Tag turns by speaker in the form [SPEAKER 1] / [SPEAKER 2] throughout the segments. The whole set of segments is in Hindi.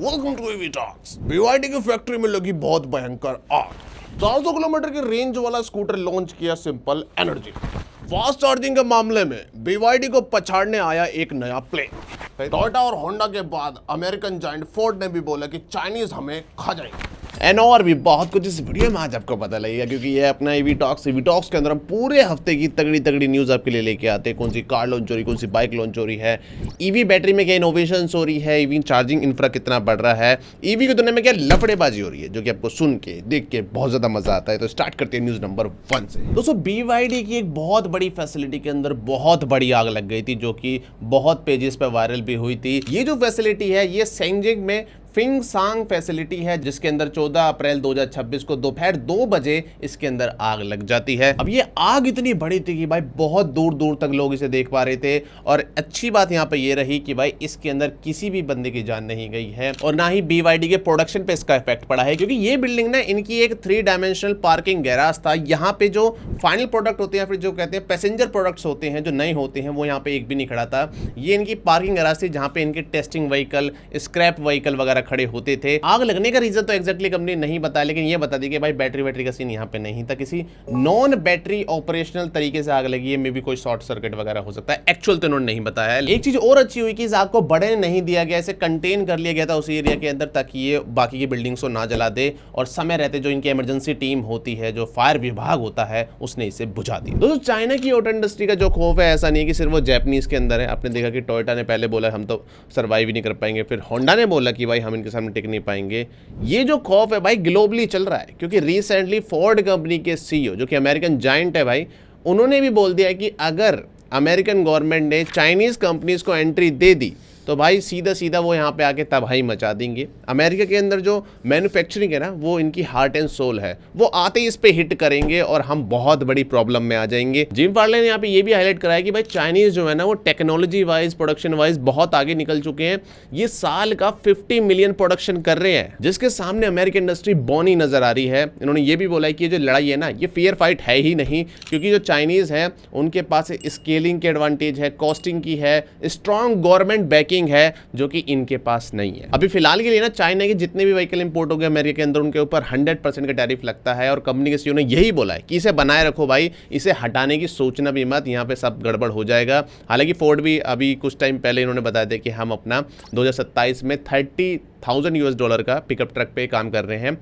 [SPEAKER 1] Welcome to EV talks. BYD की फैक्ट्री में लगी बहुत भयंकर आग। 400 किलोमीटर की रेंज वाला स्कूटर लॉन्च किया सिंपल एनर्जी। फास्ट चार्जिंग के मामले में BYD को पछाड़ने आया एक नया प्लेन। टोयोटा और होंडा के बाद अमेरिकन जायंट फोर्ड ने भी बोला कि चाइनीज हमें खा जाएंगे। एंड और भी बहुत कुछ इस वीडियो में आज आपको पता लगेगा, क्योंकि ये अपना ईवी टॉक्स के अंदर हम पूरे हफ्ते की तगड़ी न्यूज़ आपके लिए लेके आते हैं। कौन सी कार लॉन्च हो रही, कौन सी बाइक लॉन्च हो रही है, ईवी बैटरी में क्या इनोवेशन हो रही है, ईवी चार्जिंग इंफ्रा कितना बढ़ रहा है, ईवी की दुनिया में क्या लफड़ेबाजी हो रही है, जो कि आपको सुन के देख के बहुत ज़्यादा मजा आता है। तो स्टार्ट करते हैं न्यूज़ नंबर 1 से। दोस्तों, BYD की एक बहुत बड़ी फैसिलिटी के अंदर बहुत बड़ी आग लग गई थी, जो कि बहुत पेजेस पर वायरल भी हुई थी। ये जो फैसिलिटी है ये शेंजिंग में फिंगसांग फैसिलिटी है, जिसके अंदर 14 अप्रैल 2026 को दोपहर 2 बजे इसके अंदर आग लग जाती है। अब ये आग इतनी बड़ी थी कि भाई बहुत दूर दूर तक लोग इसे देख पा रहे थे। और अच्छी बात यहाँ पे ये रही कि भाई इसके अंदर किसी भी बंदे की जान नहीं गई है और ना ही BYD के प्रोडक्शन पे इसका इफेक्ट पड़ा है, क्योंकि ये बिल्डिंग ना इनकी एक 3 डायमेंशनल पार्किंग गैराज था। यहाँ पे जो फाइनल प्रोडक्ट होते हैं, फिर जो कहते हैं पैसेंजर प्रोडक्ट्स होते हैं जो नए होते हैं, वो यहाँ पे एक भी नहीं खड़ा था। ये इनकी पार्किंग गैराज थी, जहाँ पे इनके टेस्टिंग व्हीकल, स्क्रैप व्हीकल वगैरह खड़े होते थे। आग लगने का रीजन तो एग्जैक्टली कंपनी नहीं बताया, लेकिन ये बता दी कि भाई बैटरी का सीन यहाँ पे नहीं था, किसी नॉन बैटरी ऑपरेशनल तरीके से आग लगी है। मे भी कोई शॉर्ट सर्किट वगैरह हो सकता है, एक्चुअल तो इन्होंने नहीं बताया है। एक चीज और अच्छी हुई कि इस आग को बढ़ने नहीं दिया गया, इसे कंटेन कर लिया गया था उसी एरिया के अंदर, ताकि ये बाकी की बिल्डिंग्स को ना जला दे और समय रहते जो इनकी इमरजेंसी टीम होती है, जो फायर विभाग होता है, उसने इसे बुझा दिया। दोस्तों, चाइना की ऑटो इंडस्ट्री का जो खौफ है, ऐसा नहीं है कि सिर्फ वो जापानीज के अंदर है। आपने देखा कि टोयोटा ने पहले बोला हम तो सर्वाइव ही नहीं कर पाएंगे, फिर होंडा ने बोला कि भाई हम इनके सामने टिक नहीं पाएंगे। ये जो खौफ है भाई ग्लोबली चल रहा है, क्योंकि रिसेंटली फोर्ड कंपनी के CEO, जो कि अमेरिकन जायंट है भाई, उन्होंने भी बोल दिया कि अगर अमेरिकन गवर्नमेंट ने चाइनीज कंपनीज को एंट्री दे दी तो भाई सीधा वो यहाँ पे आके तबाही मचा देंगे। अमेरिका के अंदर जो मैन्युफैक्चरिंग है ना, वो इनकी हार्ट एंड सोल है, वो आते ही इस पे हिट करेंगे और हम बहुत बड़ी प्रॉब्लम में आ जाएंगे। जिम फार्ले ने यहाँ पे ये भी हाईलाइट कराया कि भाई चाइनीज जो है ना, वो टेक्नोलॉजी वाइज, प्रोडक्शन वाइज बहुत आगे निकल चुके हैं। ये साल का 50 मिलियन प्रोडक्शन कर रहे हैं, जिसके सामने अमेरिकन इंडस्ट्री बौनी नजर आ रही है। इन्होंने ये भी बोला है कि ये जो लड़ाई है ना, ये फेयर फाइट है ही नहीं, क्योंकि जो चाइनीज है उनके पास स्केलिंग के एडवांटेज है, कॉस्टिंग की है, स्ट्रॉन्ग गवर्नमेंट बैकिंग है, जो कि इनके पास नहीं है। अभी फिलहाल के लिए ना चाइना के जितने भी व्हीकल इंपोर्ट हो गए अमेरिका के अंदर, उनके ऊपर 100% का टैरिफ लगता है। और कंपनी के CEO ने यही बोला है कि इसे बनाए रखो भाई, इसे हटाने की सोचना भी मत, यहाँ पे सब गड़बड़ हो जाएगा। हालांकि फोर्ड भी अभी कुछ टाइम पहले इन्होंने बताया था कि हम अपना 2027 में $30,000 का पिकअप ट्रक पे काम कर रहे हैं।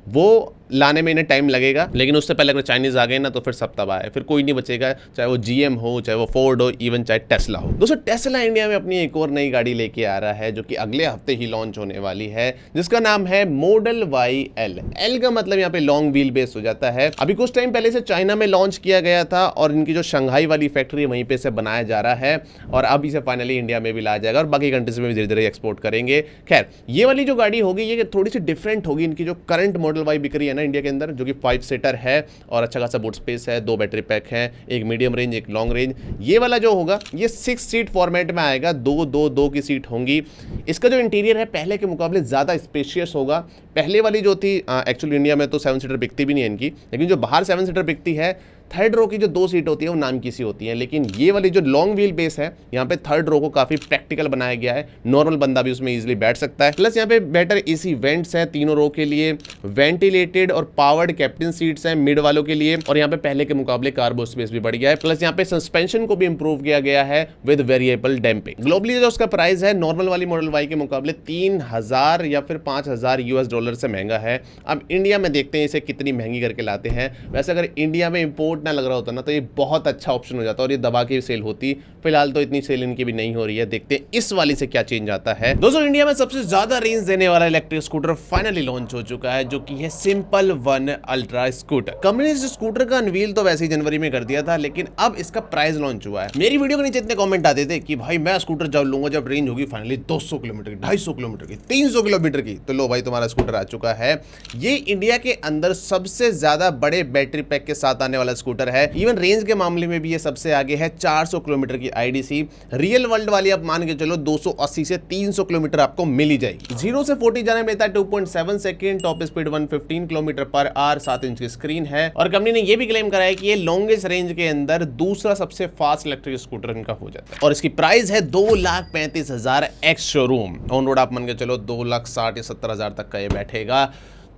[SPEAKER 1] वो लाने में इन्हें टाइम लगेगा, लेकिन उससे पहले अगर चाइनीज आ गए ना तो फिर सब तबाह है, फिर कोई नहीं बचेगा, चाहे वो GM हो, चाहे वो फोर्ड हो, इवन चाहे टेस्ला हो। दोस्तों, टेस्ला इंडिया में अपनी एक और नई गाड़ी लेके आ रहा है, जो कि अगले हफ्ते ही लॉन्च होने वाली है, जिसका नाम है मॉडल YL। L का मतलब यहाँ पे लॉन्ग व्हील बेस हो जाता है। अभी कुछ टाइम पहले से चाइना में लॉन्च किया गया था और इनकी जो शंघाई वाली फैक्ट्री है वहीं पे से बनाया जा रहा है, और अब इसे फाइनली इंडिया में भी लाया जाएगा और बाकी कंट्रीज में भी धीरे धीरे एक्सपोर्ट करेंगे। खैर, ये वाली जो गाड़ी होगी ये थोड़ी सी डिफरेंट होगी। इनकी जो करंट मॉडल Y बिक रही है ना इंडिया के अंदर, जो कि 5 सीटर है और अच्छा खासा बूट स्पेस है, 2 बैटरी पैक है, एक मीडियम रेंज, एक लॉन्ग रेंज। ये वाला जो होगा ये 6 सीट फॉर्मेट में आएगा, 2 की सीट होंगी। इसका जो इंटीरियर है पहले के मुकाबले ज़्यादा स्पेशियस होगा। पहले वाली जो थी, एक्चुअली इंडिया में तो 7 सीटर बिकती भी नहीं है इनकी, लेकिन जो बाहर 7 सीटर बिकती है, थर्ड रो की जो 2 सीट होती है वो नाम की सी होती है। लेकिन ये वाली जो लॉन्ग व्हील बेस है, यहाँ पे थर्ड रो को काफी प्रैक्टिकल बनाया गया है, नॉर्मल बंदा भी उसमें इजीली बैठ सकता है। प्लस यहाँ पे बेटर AC वेंट्स हैं तीनों रो के लिए, वेंटिलेटेड और पावर्ड कैप्टन सीट्स हैं मिड वालों के लिए, और यहाँ पे पहले के मुकाबले कार्गो स्पेस भी बढ़ गया है। प्लस यहाँ पे सस्पेंशन को भी इंप्रूव किया गया है विद वेरिएबल डैम्पिंग। ग्लोबली जो उसका प्राइस है नॉर्मल वाली मॉडल Y के मुकाबले 3,000 या फिर $5,000 से महंगा है। अब इंडिया में देखते हैं इसे कितनी महंगी करके लाते हैं। वैसे अगर इंडिया में इंपोर्ट ना लग रहा होता ना तो ये बहुत अच्छा ऑप्शन हो जाता और ये दबा के सेल होती। फिलहाल तो इतनी सेल इनकी भी नहीं हो रही है, देखते हैं इस वाली से क्या चेंज आता है। दोस्तों, इंडिया में सबसे ज्यादा रेंज देने वाला इलेक्ट्रिक स्कूटर फाइनली लॉन्च हो चुका है, जो कि है simple one ultra scooter. Company ने इस स्कूटर का अनवील तो वैसे ही जनवरी में कर दिया था, लेकिन अब इसका प्राइस लॉन्च हुआ है। मेरी वीडियो के नीचे इतने कमेंट आते थे कि भाई मैं स्कूटर जब लूंगा जब रेंज होगी फाइनली 200 किलोमीटर की, 250 किलोमीटर की, 300 किलोमीटर की। तो लो भाई, तुम्हारा स्कूटर आ चुका है। ये इंडिया के अंदर सबसे ज्यादा बड़े बैटरी पैक के साथ आने वाला स्कूटर है। इवन रेंज के मामले में भी ये सबसे आगे है, 400 किलोमीटर की आईडीसी। रियल वर्ल्ड वाली आप मान के चलो 280 से 300 किलोमीटर आपको मिल ही जाएगी। 0 से 40 जाने में लेता है 2.7 second, top speed 115 kilometre per hour, 7 inch की स्क्रीन है। और कंपनी ने यह भी क्लेम करा है कि ये लॉन्गेस्ट रेंज के अंदर दूसरा सबसे फास्ट इलेक्ट्रिक स्कूटर इनका हो जाता है। और इसकी प्राइस है 2,35,000 एक्स शोरूम। ऑन रोड आप मान के चलो 2,60,000 या 70,000 तक का ये बैठेगा।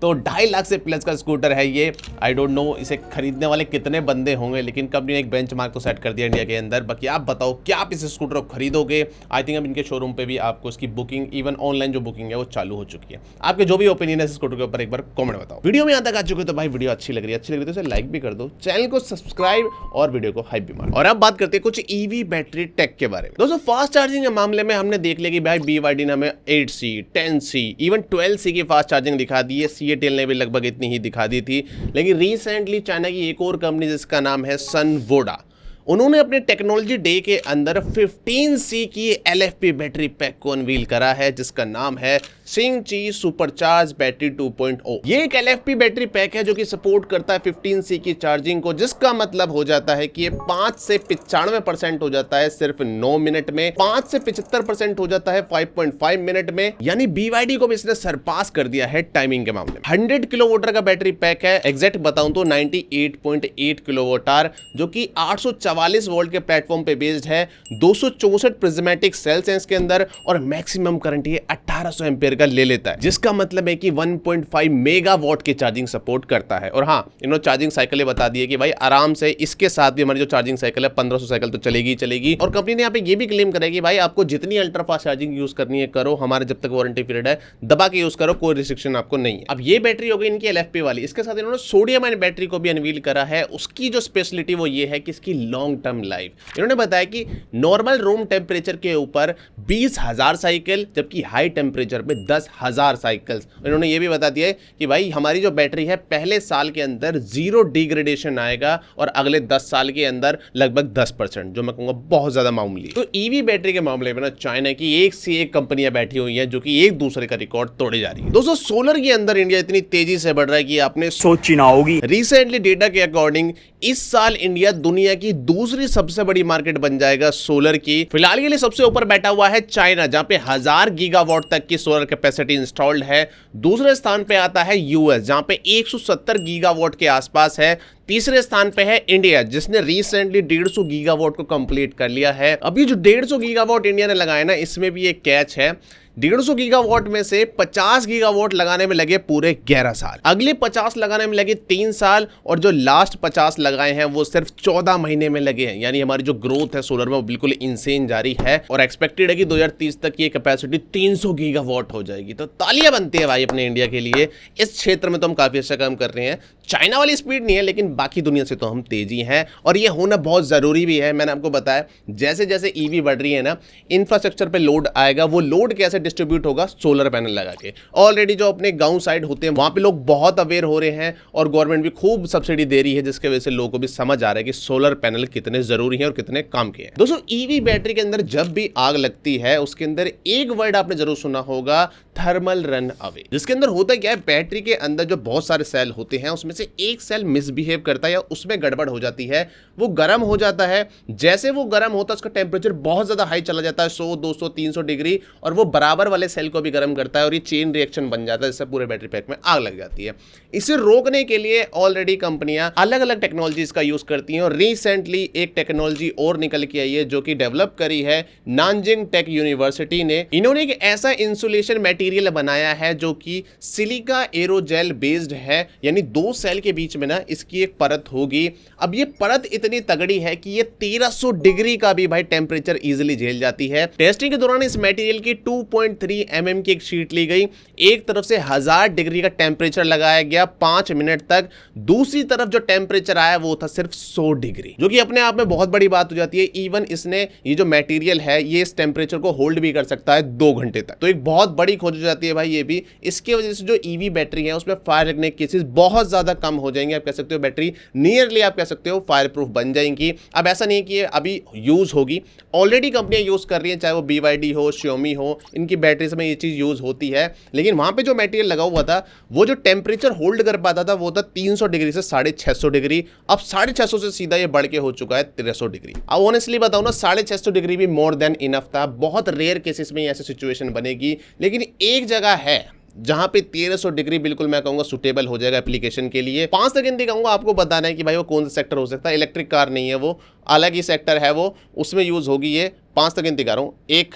[SPEAKER 1] तो 2.5 लाख से प्लस का स्कूटर है ये। आई डोंट नो इसे खरीदने वाले कितने बंदे होंगे, लेकिन कंपनी ने एक बेंचमार्क तो सेट कर दिया इंडिया के अंदर। बाकी आप बताओ क्या आप इस स्कूटर को खरीदोगे? आई थिंक अब इनके शोरूम पे भी आपको इसकी बुकिंग, इवन ऑनलाइन जो बुकिंग है वो चालू हो चुकी है। आपके जो भी ओपिनियन है इस स्कूटर के ऊपर एक बार कमेंट बताओ। वीडियो में यहाँ तक आ चुके तो भाई वीडियो अच्छी लग रही है तो इसे लाइक भी कर दो, चैनल को सब्सक्राइब और वीडियो को हाइप भी मारो। और अब बात करते हैं कुछ ईवी बैटरी टेक के बारे में। दोस्तों फास्ट चार्जिंग के मामले में हमने देख लिया कि भाई BYD ने हमें 8C, 10C, इवन 12C की फास्ट चार्जिंग दिखा दी है। CATL ने भी लगभग इतनी ही दिखा दी थी। लेकिन रिसेंटली चाइना की एक और कंपनी जिसका नाम है सनवोडा, उन्होंने अपने टेक्नोलॉजी डे के अंदर 15C की LFP बैटरी पैक को अनवील करा है, जिसका नाम है सिंगची सुपरचार्ज बैटरी 2.0। ये एक LFP बैटरी पैक है जो कि सपोर्ट करता है 15C की चार्जिंग को, जिसका मतलब हो जाता है कि ये 5 से 95% हो जाता है सिर्फ 9 मिनट में, 5 से 75% हो जाता है 5.5 मिनट में। यानी BYD को भी इसने सरपास कर दिया है टाइमिंग के मामले में। 100 किलोवाट का बैटरी पैक है, एग्जैक्ट बताऊं तो 98.8 किलोवाट आवर, जो कि 844 वोल्ट के प्लेटफॉर्म पे बेस्ड है। 264 प्रिज्मेटिक सेल्स हैं इसके अंदर और मैक्सिमम करंट ये 1800 एम्पीयर का ले लेता है, जिसका मतलब है कि 1.5 मेगावाट की चार्जिंग सपोर्ट करता है। और हाँ, इन्होंने चार्जिंग साइकिल बता दी है कि भाई आराम से इसके साथ भी हमारी जो चार्जिंग साइकिल है 1500 साइकिल तो चलेगी चलेगी। और कंपनी ने यहाँ पे ये भी क्लेम करा है कि भाई आपको जितनी अल्ट्रा फास्ट चार्जिंग यूज करनी है करो, हमारे जब तक वारंटी पीरियड है दबा के यूज करो, कोई रिस्ट्रिक्शन आपको नहीं है। अब ये बैटरी हो गई इनकी LFP वाली। इसके साथ इन्होंने सोडियम आयन बैटरी को भी अनवील करा है। उसकी जो स्पेशलिटी वो ये है कि इसकी लॉन्ग टर्म लाइफ। इन्होंने बताया कि नॉर्मल रूम टेम्परेचर के ऊपर 20,000 साइकिल, जबकि हाई टेम्परेचर पे 10,000 साइकिल्स। इन्होंने ये भी बता दिया है कि भाई हमारी जो बैटरी है पहले साल के अंदर 0 डिग्रेडेशन आएगा और अगले 10 साल के अंदर लगभग 10%, जो मैं कहूंगा बहुत ज्यादा मामूली। तो ईवी बैटरी के मामले में ना चाइना की एक से एक कंपनियां बैठी हुई हैं जो कि एक दूसरे का रिकॉर्ड तोड़े जा रही है। दोस्तों सोलर के अंदर इंडिया इतनी तेजी से बढ़ रहा है कि आपने सोची ना होगी। रिसेंटली डेटा के अकॉर्डिंग इस साल इंडिया दुनिया की दूसरी सबसे बड़ी मार्केट बन जाएगा सोलर की। फिलहाल के लिए सबसे ऊपर बैठा हुआ है चाइना, जहां पे 1000 गीगावाट तक की सोलर कैपेसिटी इंस्टॉल्ड है। दूसरे स्थान पे आता है यूएस, जहां पे 170 गीगावाट के आसपास है। तीसरे स्थान पे है इंडिया, जिसने रिसेंटली 150 गीगावाट को कंप्लीट कर लिया है। अभी जो 150 गीगावाट इंडिया ने लगाया ना, इसमें भी एक कैच है। 150 गीगावाट में से 50 गीगावाट लगाने में लगे पूरे 11 साल, अगले 50 लगाने में लगे 3 साल, और जो लास्ट 50 लगाए हैं वो सिर्फ 14 महीने में लगे हैं। यानी हमारी जो ग्रोथ है सोलर में वो बिल्कुल इनसेन जारी है और एक्सपेक्टेड है कि 2030 तक ये कैपेसिटी 300 गीगावाट हो जाएगी। तो तालियां बनती है भाई अपने इंडिया के लिए। इस क्षेत्र में तो हम काफी अच्छा काम कर रहे हैं। चाइना वाली स्पीड नहीं है, लेकिन बाकी दुनिया से तो हम तेजी हैं और ये होना बहुत जरूरी भी है। मैंने आपको बताया जैसे जैसे ईवी बढ़ रही है ना, इंफ्रास्ट्रक्चर पे लोड आएगा। वो लोड कैसे डिस्ट्रीब्यूट होगा? सोलर पैनल लगा के। ऑलरेडी जो अपने गांव साइड होते हैं वहां पे लोग बहुत अवेयर हो रहे हैं और गवर्नमेंट भी खूब सब्सिडी दे रही है, जिसके वजह से लोगों को भी समझ आ रहा है कि सोलर पैनल कितने जरूरी हैं और कितने काम के हैं। दोस्तों ईवी बैटरी के अंदर जब भी आग लगती है उसके अंदर एक वर्ड आपने जरूर सुना होगा, थर्मल रन अवे। जिसके अंदर होता क्या है, बैटरी के अंदर जो बहुत सारे सेल होते हैं उसमें से एक सेल मिसबिहेव करता है या उसमें गड़बड़ हो जाती है, वो गर्म हो जाता है। जैसे वो गर्म होता है उसका टेम्परेचर बहुत ज्यादा हाई चला जाता है, 100, 200, 300 डिग्री, और वो बराबर वाले सेल को भी गर्म करता है और ये चेन रिएक्शन बन जाता है, जिससे पूरे बैटरी पैक में आग लग जाती है। इसे रोकने के लिए ऑलरेडी कंपनियां अलग अलग टेक्नोलॉजीज का यूज करती हैं और रिसेंटली एक टेक्नोलॉजी और निकल के आई है जो कि डेवलप करी है नानजिंग टेक यूनिवर्सिटी ने। इन्होंने एक ऐसा इंसुलेशन मटेरियल बनाया है जो कि सिलिका एरोजेल बेस्ड है, यानी 2 सेल के बीच में ना इसकी एक परत होगी। अब ये परत इतनी तगड़ी है कि ये 1300 डिग्री का भी भाई टेम्परेचर इजीली झेल जाती है। टेस्टिंग के दौरान इस मटेरियल की 2.3 mm की एक शीट ली गई, एक तरफ से 1000 डिग्री का टेम्परेचर लगाया गया 5 मिनट तक, दूसरी तरफ जो टेम्परेचर आया वो था सिर्फ 100 डिग्री, जो कि अपने आप में बहुत बड़ी बात हो जाती है। इवन इसने ये जो मटेरियल है ये इस टेम्परेचर को होल्ड भी कर सकता है 2 घंटे तक, तो एक बहुत बड़ी खोज हो जाती है भाई ये भी। इसकी वजह से जो ईवी बैटरी है उसमें फायर लगने के केसेस बहुत ज्यादा कम हो जाएंगे, आप कह सकते हो बैटरी नियरली आप कह सकते हो फायर प्रूफ बन जाएंगी। अब ऐसा नहीं कि अभी यूज होगी, ऑलरेडी कंपनियां यूज कर रही हैं, चाहे वो BYD हो, Xiaomi हो, इनकी बैटरीज में ये चीज यूज होती है। लेकिन वहां पे जो मटेरियल लगा हुआ था वो जो टेम्परेचर होल्ड कर पाता था वो था 300 डिग्री से 650 डिग्री। अब 650 से सीधा ये बढ़ के हो चुका है 1300 डिग्री। अब ऑनेस्टली बताऊं ना, 650 डिग्री भी मोर देन इनफ था। बहुत रेयर केसेस में ऐसी सिचुएशन बनेगी, लेकिन एक जगह है जहां पे 1300 डिग्री बिल्कुल मैं कहूंगा सुटेबल हो जाएगा एप्लीकेशन के लिए। 5 सेकंड दिखाऊंगा आपको, बताना है कि भाई वो कौन सा सेक्टर हो सकता है। इलेक्ट्रिक कार नहीं है, वो अलग ही सेक्टर है, वो उसमें यूज होगी ये। 5 सेकंड दिखा रहा हूं, 1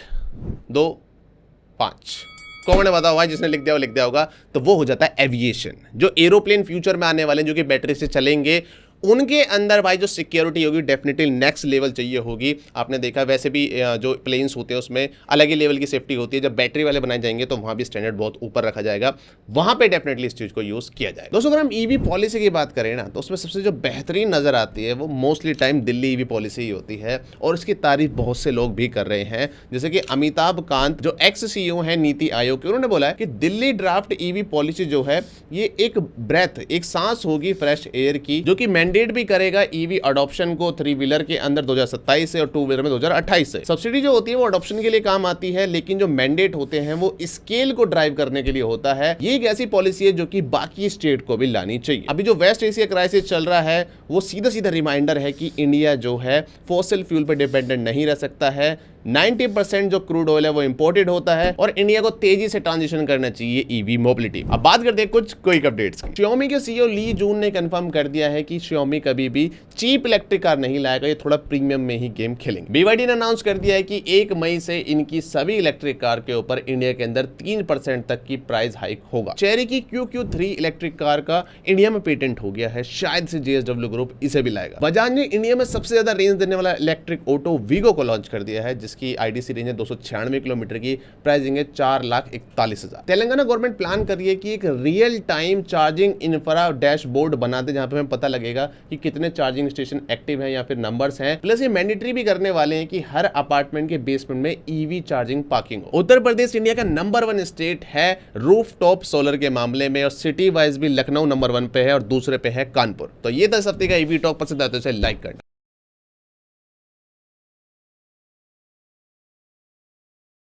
[SPEAKER 1] 2 5। कौन है बताओ भाई, जिसने लिख दिया वो लिख दिया होगा। तो वो हो जाता है एविएशन। जो एरोप्लेन फ्यूचर में आने वाले हैं जो कि बैटरी से चलेंगे, उनके अंदर भाई जो सिक्योरिटी होगी डेफिनेटली नेक्स्ट लेवल चाहिए होगी। आपने देखा वैसे भी जो प्लेन्स होते हैं उसमें अलग ही लेवल की सेफ्टी होती है। जब बैटरी वाले बनाए जाएंगे तो वहां भी स्टैंडर्ड बहुत ऊपर रखा जाएगा, वहां पे डेफिनेटली इस चीज को यूज किया जाएगा। दोस्तों अगर हम ईवी पॉलिसी की बात करें ना, तो उसमें सबसे जो बेहतरीन नजर आती है वो mostly time Delhi EV policy ही होती है, और इसकी तारीफ बहुत से लोग भी कर रहे हैं। जैसे कि अमिताभ कांत जो एक्स CEO है नीति आयोग के, उन्होंने बोला है कि दिल्ली ड्राफ्ट ईवी पॉलिसी जो है ये एक ब्रेथ, एक सांस होगी फ्रेश एयर की, जो कि मैंडेट भी करेगा ईवी अडॉप्शन को 3 व्हीलर के अंदर 2027 से और 2 व्हीलर में 2028 से। सब्सिडी जो होती है वो अडॉप्शन के लिए काम आती है, लेकिन जो मैंडेट होते हैं वो स्केल को ड्राइव करने के लिए होता है। ये एक ऐसी पॉलिसी है जो कि बाकी स्टेट को भी लानी चाहिए। अभी जो वेस्ट एशिया क्राइसिस चल रहा है वो सीधा सीधा रिमाइंडर है कि इंडिया जो है फॉसिल फ्यूल पर डिपेंडेंट नहीं रह सकता है। 90% जो क्रूड ऑयल है वो इंपोर्टेड होता है, और इंडिया को तेजी से ट्रांजिशन करना चाहिए ईवी मोबिलिटी। अब बात करते हैं कुछ क्विक अपडेट्स की। Xiaomi के CEO ली जून ने कंफर्म कर दिया है कि Xiaomi कभी भी चीप इलेक्ट्रिक कार नहीं लाएगा, ये थोड़ा प्रीमियम में ही गेम खेलेंगे। BYD ने अनाउंस कर दिया है कि 1 मई से इनकी सभी इलेक्ट्रिक कार के ऊपर इंडिया के अंदर 3% तक की प्राइस हाइक होगा। चेरी की QQ3 इलेक्ट्रिक कार का इंडिया में पेटेंट हो गया है, शायद से JSW ग्रुप इसे भी लाएगा। बजाज ने इंडिया में सबसे ज्यादा रेंज देने वाला इलेक्ट्रिक ऑटो वीगो को लॉन्च कर दिया है, जिसकी IDC रेंज है 296 किलोमीटर की, प्राइसिंग है 4,41,000। तेलंगाना गवर्नमेंट प्लान कर रही है कि एक real time charging infra dashboard बना दे, जहां पे हमें पता लगेगा कि कितने चार्जिंग स्टेशन एक्टिव हैं या फिर नंबर्स हैं। प्लस ये मैंडेटरी भी करने वाले हैं कि हर अपार्टमेंट के बेसमेंट में ईवी चार्जिंग पार्किंग हो। उत्तर प्रदेश इंडिया का नंबर 1 स्टेट है रूफ टॉप सोलर के मामले में, और सिटी वाइज भी लखनऊ नंबर 1 पे है और दूसरे पे है कानपुर। तो ये 10 हफ्ते का ईवी टॉक पसंद आता है तो लाइक करना।